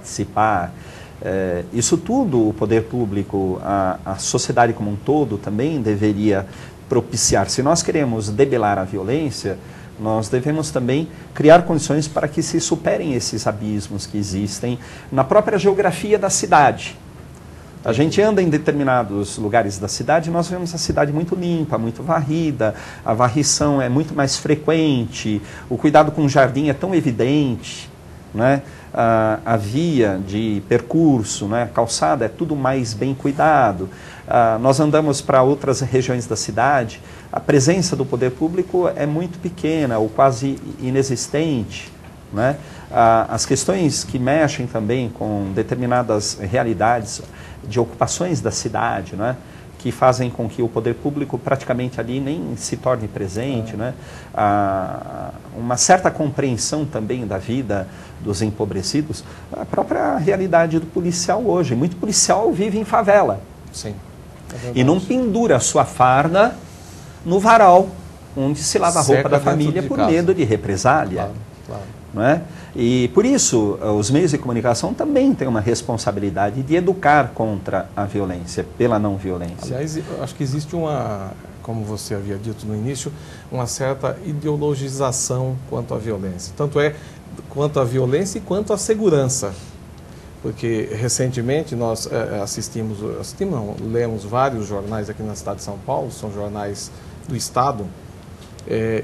participar. Isso tudo o poder público, a sociedade como um todo também deveria propiciar. Se nós queremos debelar a violência, nós devemos também criar condições para que se superem esses abismos que existem na própria geografia da cidade. A gente anda em determinados lugares da cidade e nós vemos a cidade muito limpa, muito varrida, a varrição é muito mais frequente, o cuidado com o jardim é tão evidente, né? A via de percurso, né? A calçada é tudo mais bem cuidado. Nós andamos para outras regiões da cidade, a presença do poder público é muito pequena ou quase inexistente, né? As questões que mexem também com determinadas realidades de ocupações da cidade, né? Que fazem com que o poder público praticamente ali nem se torne presente, né? Uma certa compreensão também da vida dos empobrecidos, a própria realidade do policial hoje. Muito policial vive em favela. Sim, e não pendura a sua farda no varal, onde se lava a roupa da família por medo de represália. Claro, claro. Não é? E por isso, os meios de comunicação também têm uma responsabilidade de educar contra a violência, pela não violência. Aliás, eu acho que existe uma, como você havia dito no início, uma certa ideologização quanto à violência. Tanto é quanto à violência e quanto à segurança. Porque recentemente nós lemos vários jornais aqui na cidade de São Paulo, são jornais do Estado,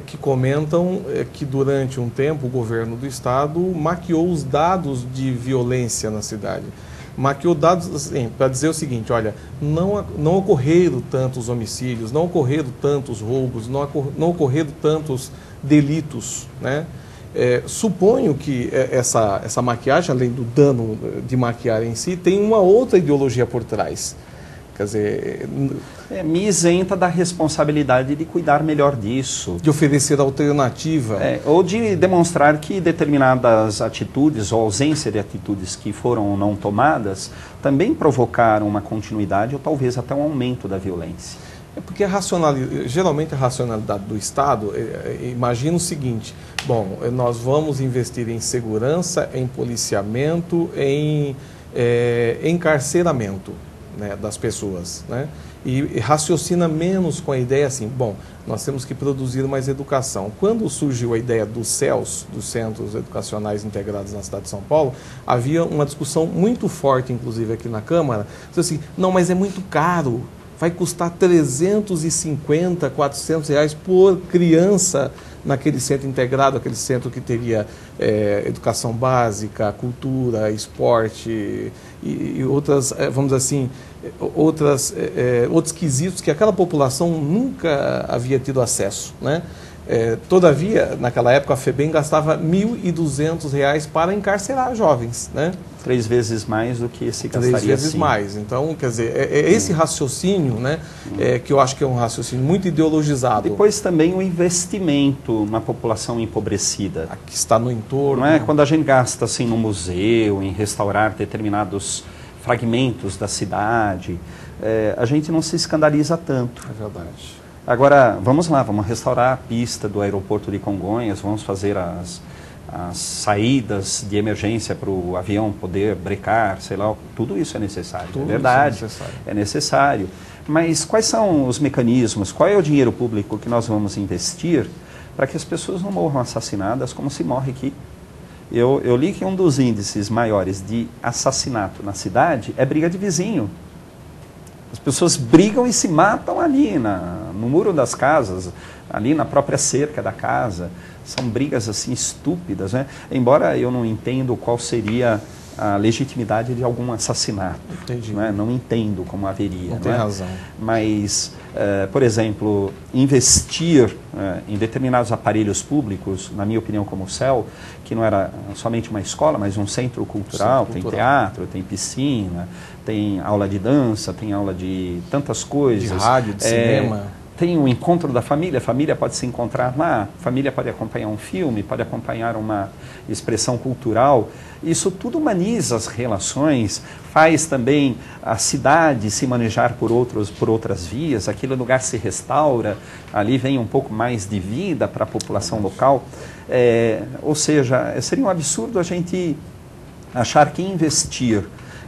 que comentam que durante um tempo o governo do Estado maquiou os dados de violência na cidade. Maquiou dados assim, para dizer o seguinte, olha, não ocorreram tantos homicídios, não ocorreram tantos roubos, não ocorreram tantos delitos, né? Suponho que essa maquiagem, além do dano de maquiar em si, tem uma outra ideologia por trás. Quer dizer... me isenta da responsabilidade de cuidar melhor disso. De oferecer alternativa. Ou de demonstrar que determinadas atitudes ou ausência de atitudes que foram ou não tomadas também provocaram uma continuidade ou talvez até um aumento da violência. Porque geralmente a racionalidade do Estado imagina o seguinte, bom, nós vamos investir em segurança, em policiamento, em encarceramento, né, das pessoas, né? E raciocina menos com a ideia assim, bom, nós temos que produzir mais educação. Quando surgiu a ideia dos CELS, dos Centros Educacionais Integrados na cidade de São Paulo, havia uma discussão muito forte, inclusive aqui na Câmara, assim, não, mas é muito caro, vai custar 350, 400 reais por criança naquele centro integrado, aquele centro que teria educação básica, cultura, esporte e outras, vamos dizer assim, outros quesitos que aquela população nunca havia tido acesso, né? Todavia, naquela época, a FEBEM gastava R$ 1.200 para encarcerar jovens, né? 3 vezes mais do que se gastaria 3 vezes assim. Mais. Então, quer dizer, esse raciocínio, né, que eu acho que é um raciocínio muito ideologizado. Depois também o investimento na população empobrecida. A que está no entorno. Não é? Quando a gente gasta assim no museu, em restaurar determinados fragmentos da cidade, a gente não se escandaliza tanto. É verdade. Agora, vamos lá, vamos restaurar a pista do aeroporto de Congonhas, vamos fazer as saídas de emergência para o avião poder brecar, sei lá, tudo isso é necessário, Tudo é verdade, isso é necessário. É necessário. Mas quais são os mecanismos, qual é o dinheiro público que nós vamos investir para que as pessoas não morram assassinadas como se morre aqui? Eu li que um dos índices maiores de assassinato na cidade é briga de vizinho. As pessoas brigam e se matam ali no muro das casas, ali na própria cerca da casa. São brigas assim estúpidas, né? Embora eu não entendo qual seria a legitimidade de algum assassinato. Entendi. Né? Não entendo como haveria. Não tem razão. Mas, por exemplo, investir em determinados aparelhos públicos, na minha opinião como o CEL, que não era somente uma escola, mas um centro cultural, tem teatro, tem piscina, tem aula de dança, tem aula de tantas coisas. De rádio, de cinema. Tem o encontro da família, a família pode se encontrar lá, a família pode acompanhar um filme, pode acompanhar uma expressão cultural. Isso tudo humaniza as relações, faz também a cidade se manejar por outras vias, aquele lugar se restaura, ali vem um pouco mais de vida para a população local. Ou seja, seria um absurdo a gente achar que investir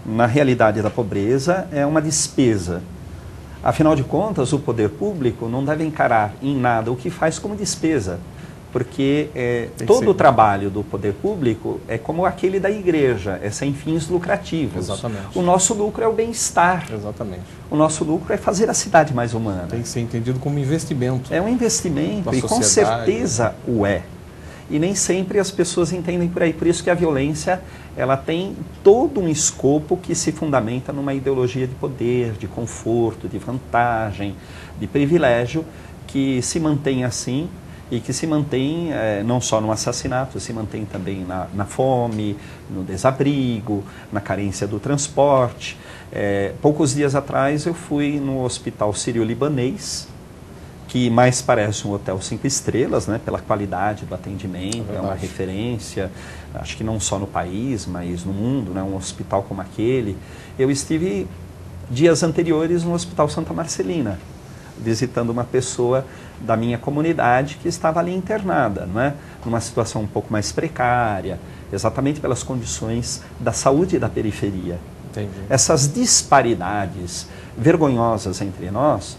na realidade da pobreza é uma despesa. Afinal de contas, o poder público não deve encarar em nada o que faz como despesa, porque todo o trabalho do poder público é como aquele da igreja, é sem fins lucrativos. Exatamente. O nosso lucro é o bem-estar. Exatamente. O nosso lucro é fazer a cidade mais humana. Tem que ser entendido como investimento. É um investimento e com certeza o é. E nem sempre as pessoas entendem por aí. Por isso que a violência, ela tem todo um escopo que se fundamenta numa ideologia de poder, de conforto, de vantagem, de privilégio, que se mantém assim e que se mantém não só no assassinato, se mantém também na fome, no desabrigo, na carência do transporte. Poucos dias atrás eu fui no Hospital Sírio-Libanês, que mais parece um hotel 5 estrelas, né, pela qualidade do atendimento, é uma referência, acho que não só no país, mas no mundo, né, um hospital como aquele. Eu estive dias anteriores no Hospital Santa Marcelina, visitando uma pessoa da minha comunidade que estava ali internada, né, numa situação um pouco mais precária, exatamente pelas condições da saúde da periferia. Entendi. Essas disparidades vergonhosas entre nós,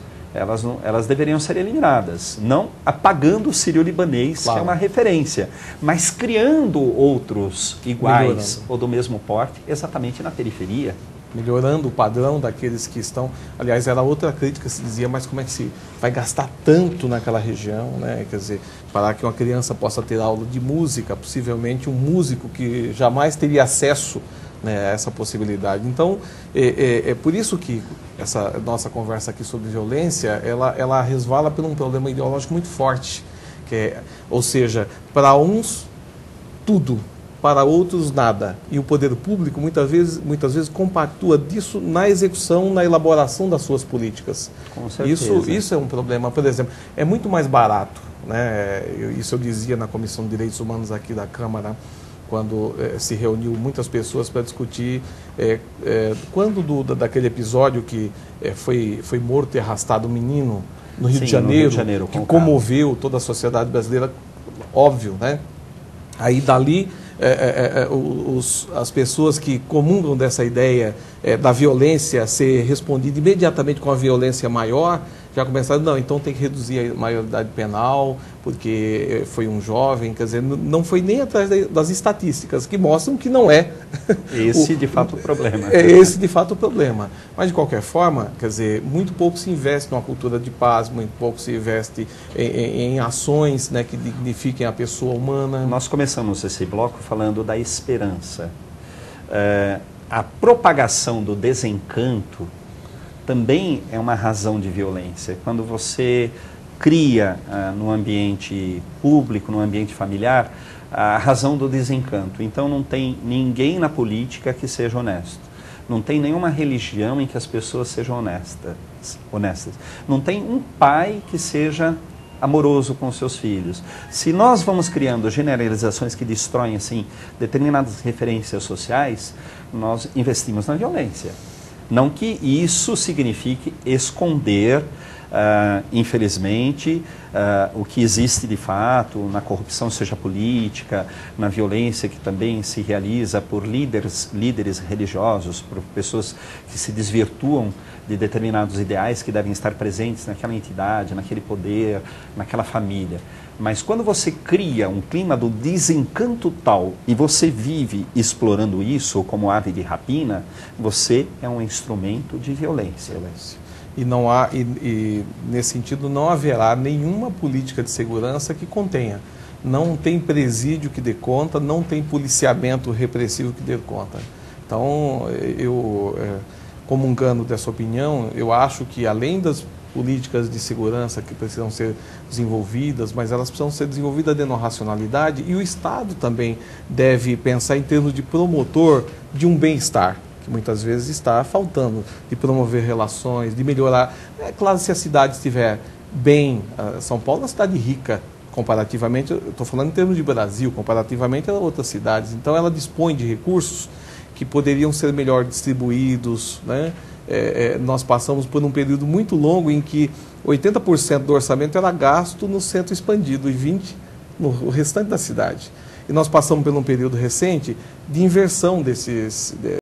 elas deveriam ser eliminadas, não apagando o sírio-libanês, claro, que é uma referência, mas criando outros iguais ou do mesmo porte, exatamente na periferia. Melhorando o padrão daqueles que estão... Aliás, era outra crítica que se dizia, mas como é que se vai gastar tanto naquela região, né? Quer dizer, para que uma criança possa ter aula de música, possivelmente um músico que jamais teria acesso, né, a essa possibilidade. Então, é por isso que essa nossa conversa aqui sobre violência, ela resvala por um problema ideológico muito forte, ou seja, para uns tudo, para outros nada. E o poder público muitas vezes compactua disso na execução, na elaboração das suas políticas. Com certeza. Isso é um problema. Por exemplo, é muito mais barato, né? Isso eu dizia na Comissão de Direitos Humanos aqui da Câmara, quando se reuniu muitas pessoas para discutir daquele episódio que foi morto e arrastado um menino no Rio de Janeiro, que comoveu toda a sociedade brasileira, óbvio, né? Aí dali as pessoas que comungam dessa ideia da violência ser respondida imediatamente com a violência maior, já começaram, não, então tem que reduzir a maioridade penal, porque foi um jovem, quer dizer, não foi nem atrás das estatísticas, que mostram que não é. De fato, o problema. É esse, de fato, o problema. Mas, de qualquer forma, quer dizer, muito pouco se investe numa cultura de paz, muito pouco se investe em ações, né, que dignifiquem a pessoa humana. Nós começamos esse bloco falando da esperança. A propagação do desencanto também é uma razão de violência. Quando você cria no ambiente público, no ambiente familiar, a razão do desencanto. Então não tem ninguém na política que seja honesto. Não tem nenhuma religião em que as pessoas sejam honestas. Não tem um pai que seja amoroso com os seus filhos. Se nós vamos criando generalizações que destroem assim determinadas referências sociais, nós investimos na violência. Não que isso signifique esconder, infelizmente, o que existe de fato na corrupção, seja política, na violência que também se realiza por líderes religiosos, por pessoas que se desvirtuam de determinados ideais que devem estar presentes naquela entidade, naquele poder, naquela família. Mas quando você cria um clima do desencanto tal e você vive explorando isso como ave de rapina, você é um instrumento de violência. E não há, nesse sentido, não haverá nenhuma política de segurança que contenha. Não tem presídio que dê conta, não tem policiamento repressivo que dê conta. Então, comungando dessa opinião, eu acho que além das políticas de segurança que precisam ser desenvolvidas, mas elas precisam ser desenvolvidas dentro da racionalidade, e o Estado também deve pensar em termos de promotor de um bem-estar, que muitas vezes está faltando, de promover relações, de melhorar. É claro, se a cidade estiver bem, São Paulo é uma cidade rica, comparativamente, eu estou falando em termos de Brasil, comparativamente a outras cidades, então ela dispõe de recursos que poderiam ser melhor distribuídos, né? Nós passamos por um período muito longo em que 80% do orçamento era gasto no centro expandido e 20% no restante da cidade. e nós passamos por um período recente de inversão